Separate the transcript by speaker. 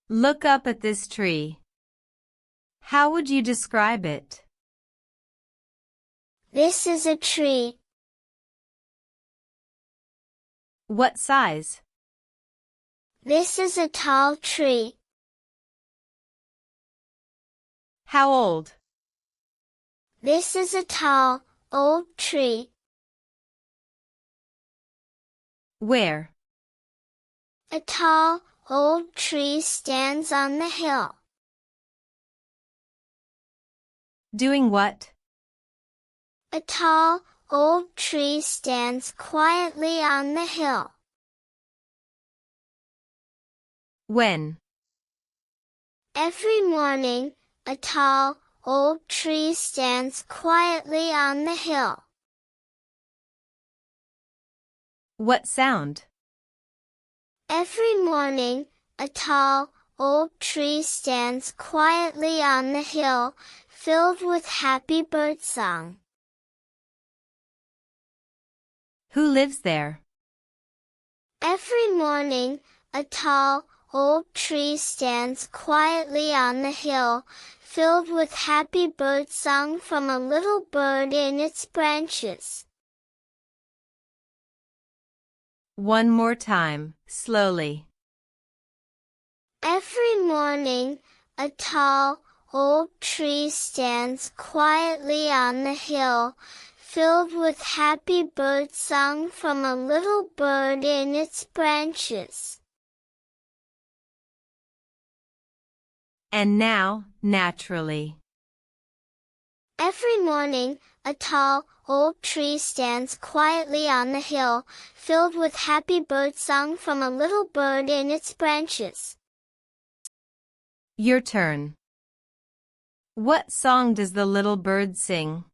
Speaker 1: Look up at this tree. How would you describe it?
Speaker 2: This is a tree.
Speaker 1: What size?
Speaker 2: This is a tall tree.
Speaker 1: How old?
Speaker 2: This is a tall, old tree.
Speaker 1: Where?
Speaker 2: A tall, old tree stands on the hill.
Speaker 1: Doing what?
Speaker 2: A tall, old tree stands quietly on the hill.
Speaker 1: When?
Speaker 2: Every morning, a tall, old tree stands quietly on the hill.
Speaker 1: What sound?
Speaker 2: Every morning, a tall, old tree stands quietly on the hill, filled with happy birdsong.
Speaker 1: Who lives there?
Speaker 2: Every morning, a tall, old tree stands quietly on the hill, filled with happy birdsong from a little bird in its branches.
Speaker 1: One more time, slowly.
Speaker 2: Every morning, a tall, old tree stands quietly on the hill, filled with happy birdsong from a little bird in its branches.
Speaker 1: And now, naturally.
Speaker 2: Every morning, a tall, old tree stands quietly on the hill, filled with happy birdsong from a little bird in its branches.
Speaker 1: Your turn. What song does the little bird sing?